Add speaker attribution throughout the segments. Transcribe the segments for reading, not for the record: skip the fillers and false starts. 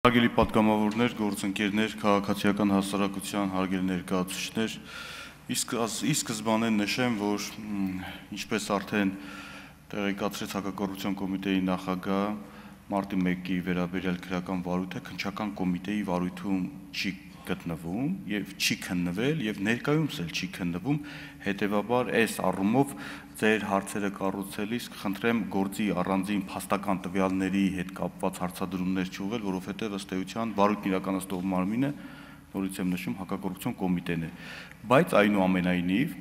Speaker 1: Հարգելի պատգամավորներ, գործընկերներ, քաղաքացիական հասարակության հարգելի ներկայացուցիչներ, ի սկզբանե նշեմ, որ ինչպես արդեն տեղեկացրեց Հակակոռուպցիոն կոմիտեի նախագահ մարտի 1-ի վերաբերյալ քրեական վարույթը քննչական կոմիտեի վարույթում չի գտնվում եւ չի քննվել եւ ներկայումս էլ չի քննվում, հետեւաբար այս առումով ձեր հարցերը կառուցելիս կխնդրեմ գործի առանձին փաստական տվյալների հետ կապված հարցադրումներ չուղղել, որովհետեւ ըստ էության վարույթն իրականացնող մարմինը, նորից եմ նշում, Հակակոռուպցիոն կոմիտեն է, բայց այնուամենայնիվ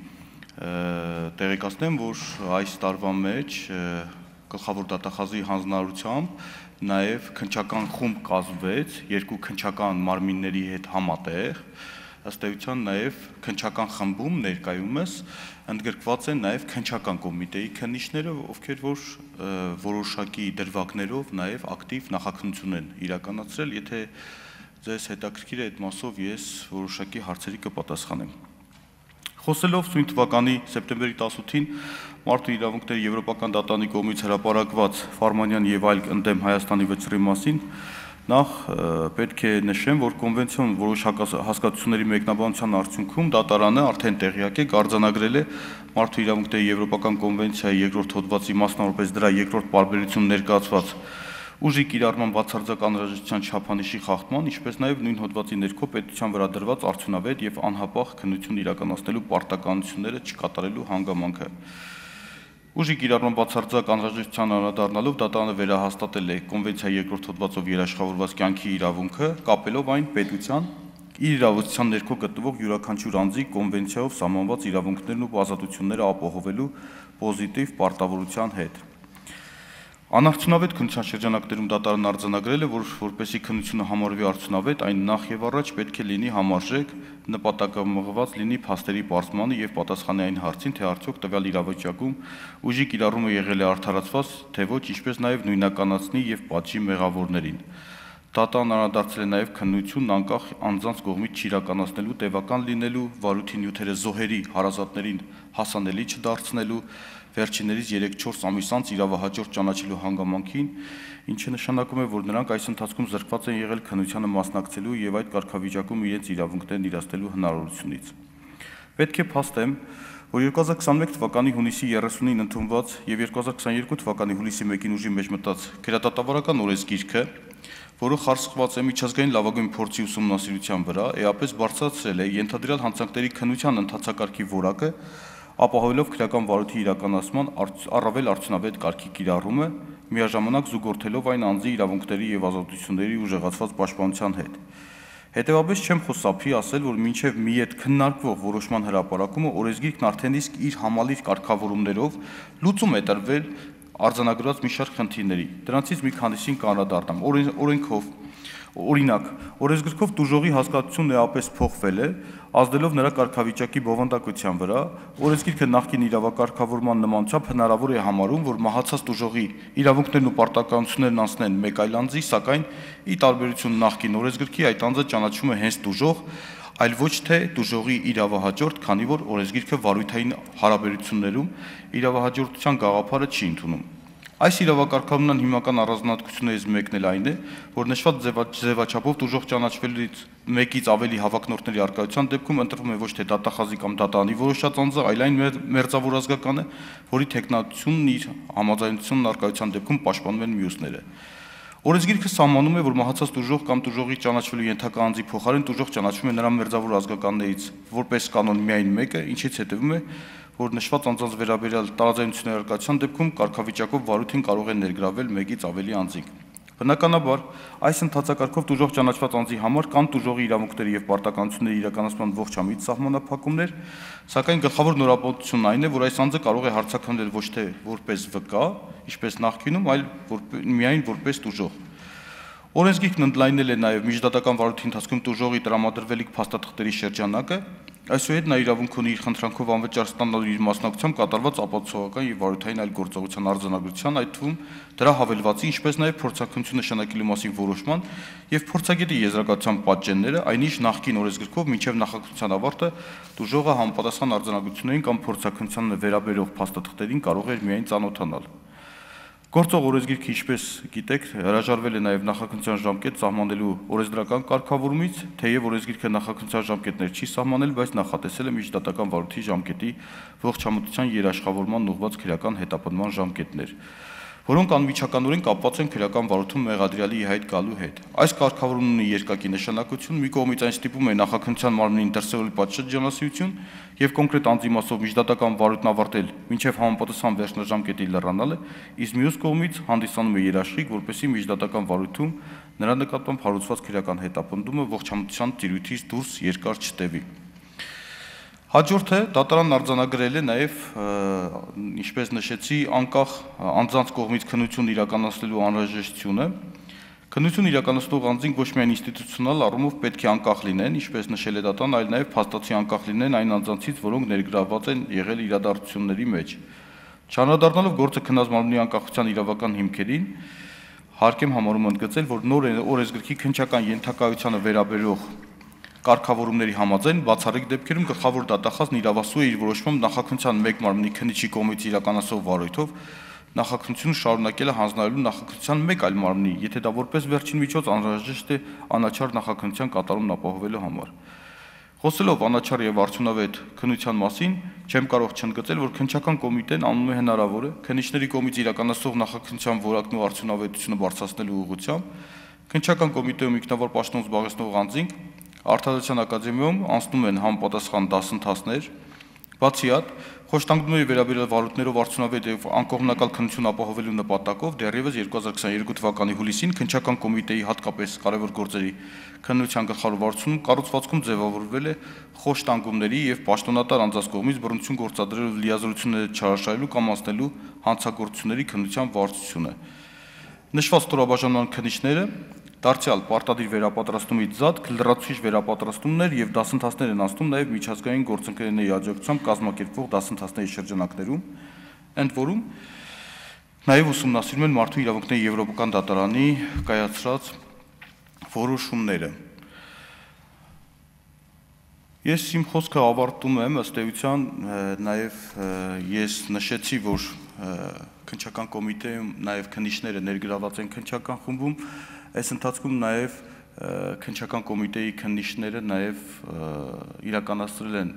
Speaker 1: տեղեկացնեմ, որ այս տարվա մեջ գլխավոր դատախազի հանձնարարությամբ նաև քննչական խումբ կազմվեց երկու քննչական մարմինների հետ համատեղ, ըստ էության նաև քննչական խմբում ներկայումս ընդգրկված են նաև քննչական կոմիտեի քննիչները, ովքեր որ որոշակի դրվագներով նաև ակտիվ նախաքննություն են իրականացրել, եթե ձեզ հետաքրքիր է այդ մասով ես որոշակի հարցերի կպատասխանեմ։ Խոսելով սույն թվականի սեպտեմբերի 18-ին Մարդու իրավունքների Եվրոպական դատարանի կողմից հրապարակված Ֆարմանյան եւ այլ ընդդեմ Հայաստանի վճռի մասին, նախ պետք է նշեմ, որ կոնվենցիոն որոշ հասկացությունների մեկնաբանության արդյունքում դատարանը արդեն տեղյակ է արձանագրել է Մարդու իրավունքների Եվրոպական կոնվենցիայի երկրորդ հոդվածի մասնավորապես դրա երկրորդ պարբերություն ներկայացված ուժի կիրառման բացարձակ անհրաժեշտության չափանիշի խախտման, ինչպես նաև նույն հոդվածի ներքո պետության վրա դրված արդյունավետ եւ անհապաղ քննություն իրականացնելու պարտականությունները չկատարելու հանգամանքը։ Ուժի կիրառման բացարձակ անհրաժեշտության անդրադառնալով դատարանը վերահաստատել է կոնվենցիայի երկրորդ հոդվածով երաշխավորված կյանքի իրավունքը, կապելով այն պետության իր իրավասության ներքո գտնվող յուրաքանչյուր անձի կոնվենցիայով սահմանված իրավունքներն ու ազատությունները ապահովելու պոզիտիվ պարտավորության հետ։ Անարդյունավետ քննության շրջանակներում դատարանն արձանագրել է, որ որպեսզի քննությունը համարվի արդյունավետ, այն նախ եւ առաջ պետք է լինի համարժեք, նպատակամղված լինի փաստերի պարզմանը եւ պատասխանի այն հարցին, թե արդյոք տվյալ իրավիճակում ուժի կիրառումը եղել է արդարացված, թե ոչ, ինչպես նաեւ նույնականացնի եւ պատժի մեղավորներին։ Դատարանն անդրադարձել է նաեւ քննությունն անկախ անձանց կողմից չիրականացնելու, տևական լինելու, վարույթի նյութերը զոհերի հարազատներին հասանելի չդարձնելու, վերջիններից 3-4 ամիս անց իրավահաջորդ ճանաչելու հանգամանքին, ինչը նշանակում է, որ նրանք այս ընթացքում զրկված են եղել քննությանը մասնակցելու եւ այդ կարգավիճակում իրենց իրավունքներն իրացնելու հնարավորությունից։ Պետք է փաստեմ, որ 2021 թվականի հունիսի 30-ին ընդունված եւ 2022 թվականի հուլիսի 1-ին ուժի մեջ մտած քրեատատավարական օրենսգիրքը, որը խարսխված է միջազգային լավագույն փորձի ուսումնասիրության վրա, էապես բարձրացրել է ենթադրյալ հանցանքների քննության ընթացակարգի որակը, ապահովելով քրեական վարույթի իրականացման առավել արդյունավետ կարգի կիրառումը, միաժամանակ զուգորդելով այն անձի իրավունքների եւ ազատությունների ուժեղացված պաշտպանության հետ։ Հետևաբար չեմ խոսափի ասել, որ մինչև մի հետ քննարկվող որոշման հրապարակումը օրենսգիրքն արդեն իսկ իր համալիր կարգավորումներով լուծում է տրվել արձանագրված մի շարք խնդիրների։ Դրանցից մի քանիսին կանդրադառնամ։ Օրինակ, օրենսգրքով տուժողի հասկացությունն էապես փոխվել է, ազդելով նրա կարգավիճակի բովանդակության վրա, օրենսգիրքը նախկին իրավակարգավորման նմանությամբ հնարավոր է համարում, որ մահացած տուժողի իրավունքներն ու պարտականություններն անցնեն մեկ այլ անձի, սակայն ի տարբերություն նախկին օրենսգրքի այդ անձը ճանաչվում է հենց տուժող, այլ ոչ թե տուժողի իրավահաջորդ, քանի որ օրենսգիրքը վարույթային հարաբերություններում իրավահաջորդության գաղափարը չի ընդունում։ Այս իրավակարգավորման հիմնական առանձնահատկություններից մեկն էլ այն է, որ նշված ձևաչափով տուժող ճանաչվելուց մեկից ավելի հավակնորդների առկայության դեպքում ընտրվում է ոչ թե դատախազի կամ դատարանի որոշած անձը, այլ այն մերձավոր ազգականը, որի թեկնածությունն իր համաձայնությունն առկայության դեպքում պաշտպանում են մյուսները։ Օրենսգիրքը սահմանում է, որ մահացած տուժող կամ տուժողի ճանաչվելու ենթակա անձի փոխարեն տուժող ճանաչվում է նրա մերձավոր ազգականներից որպես կանոն միայն մեկը, ինչից հետևում է, որ նշված անձանց վերաբերյալ տարաձայնությունների առկայության դեպքում կարգավիճակով վարույթին կարող է ներգրավել մեկից ավելի անձինք։ Բնականաբար, այս ընթացակարգով տուժող ճանաչված անձի համար կան տուժողի իրավունքների եւ պարտականությունների իրականացման ողջամիտ սահմանափակումներ, սակայն գլխավոր նորաբանությունն այն է, որ այս անձը կարող է հարցաքննել ոչ թե որպես վկա, ինչպես նախկինում, այլ միայն որպես տուժող։ Օրենսգիրքն ընդլայնել է նաեւ միջդատական վարույթի ընթացքում տուժողի տրամադրվելիք փաստաթղթերի շրջանակը, այսուհետ նա իրավունք ունի իր խնդրանքով անվճար ստանալու իր մասնակցությամբ կատարված ապացուցողական եւ վարույթային այլ գործողության արձանագրության, այդ թվում դրա հավելվածի, ինչպես նաեւ փորձաքննություն նշանակելու մասին որոշման եւ փորձագետի եզրակացության պատճենները, այնիշ նախկին օրենսգրքով մինչեւ նախաքննության ավարտը տուժողը համապատասխան արձանագրություններին կամ փորձաքննությանը վերաբերող փաստաթղթերին կարող էր միայն ծանոթանալ։ Գործող օրենսգիրքը, ինչպես գիտեք, հրաժարվել է նաև նախաքննության ժամկետ սահմանելու օրենսդրական կարգավորումից, թեև օրենսգիրքը նախաքննության ժամկետներ չի սահմանել, բայց նախատեսել է միջդատական վարույթի ժամկետի ողջամտության երաշխավորման ուղղված քրեական հետապնդման ժամկետներ, որոնք անմիջականորեն կապված են քրեական վարույթում մեղադրյալի հայտ գալու հետ։ Այս կարգավորումն ունի երկակի նշանակություն, մի կողմից այն ստիպում է նախաքննության մարմնին դրսևորել պատշաճանասիրություն եւ կոնկրետ անձի մասով միջդատական վարույթն ավարտել մինչեւ համապատասխան վերջնաժամկետի լրանալը, իսկ մյուս կողմից հանդիսանում է երաշխիք, որպեսզի միջդատական վարույթում նրա նկատմամբ հարուցված քրեական հետապնդումը ողջամտության տիրույթից դուրս երկար չտևի։ Հաջորդը դատարանն արձանագրել է նաև, ինչպես նշեցի, անկախ անձանց կողմից քննություն իրականացնելու անհրաժեշտությունը։ Քննություն իրականացնող անձին ոչ միայն ինստիտուցիոնալ առումով պետք է անկախ լինեն, ինչպես նշել է դատարանն, այլ նաև փաստացի անկախ լինեն այն անձանցից, որոնք ներգրավված են եղել իրադարձությունների մեջ։ Չանդրադառնալով գործը քննած մարմնի անկախության իրավական հիմքերին, հարկ եմ համարում ընդգծել, որ նոր օրենսգրքի քննչական ենթակայությանը վերաբերող կարգավորումների համաձայն բացառիկ դեպքերում գլխավոր դատախազն իրավասու է իր որոշմամբ նախաքննության մեկ մարմնի քննիչի կողմից իրականացվող վարույթով նախաքննությունը շարունակել է հանձնարարելու նախաքննության մեկ այլ մարմնի, եթե դա որպես վերջին միջոց անհրաժեշտ է անաչառ նախաքննության կատարումն ապահովելու համար։ Խոսելով անաչառ եւ արդյունավետ քննության մասին, չեմ կարող չընդգծել, որ քննչական կոմիտեն անում է հնարավորը քննիչների կողմից իրականացվող նախաքննության որակն ու արդյունավետությունը բարձրացնելու ուղղությամբ քննչական կոմիտեում ինքնավոր պաշտոն զբաղեցնող անձինք Արտադրության ակադեմիայում անցնում են համապատասխան դասընթացներ, բացի այդ, խոշտանգումների վերաբերյալ վարույթներով արդյունավետ եւ անկողմնակալ քննություն ապահովելու նպատակով դեռևս 2022 թվականի հուլիսին քննչական կոմիտեի հատկապես կարևոր գործերի քննության գլխավոր վարչությունում կառուցվածքում ձևավորվել է խոշտանգումների եւ պաշտոնատար անձանց կողմից բռնություն գործադրելով լիազորությունները չարաշահելու կամ անցնելու հանցագործությունների քննության վարչությունը։ Նշված ստորաբաժանման քննիչները դարձյալ պարտադիր վերապատրաստումից զատ լրացուցիչ վերապատրաստումներ եւ դասընթացներ են անցնում նաեւ միջազգային գործընկերների աջակցությամբ կազմակերպվող դասընթացների շրջանակներում, ընդ որում նաեւ ուսումնասիրում են մարդու իրավունքների եվրոպական դատարանի կայացրած որոշումները։ Ես իմ խոսքը ավարտում եմ, ըստ էության նաեւ ես նշեցի, որ քննչական կոմիտեում նաեւ քննիչները ներգրաված են քննչական խմբում, այս ընթացքում նաեւ քննչական կոմիտեի քննիչները նաեւ իրականացրել են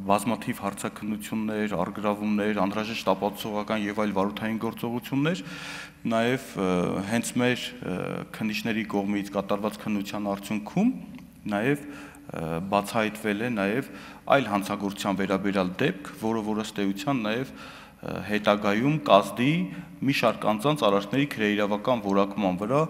Speaker 1: բազմաթիվ հարցաքննություններ, առգրավումներ, անհրաժեշտ ապացուցողական եւ այլ վարույթային գործողություններ, նաեւ հենց մեր քննիչների կողմից կատարված քննության արդյունքում նաեւ բացահայտվել է նաեւ այլ հանցագործության վերաբերյալ դեպք, որը ըստ էության նաեւ հետագայում կազդի մի շարք անձանց արարքների քրեիրավական որակման վրա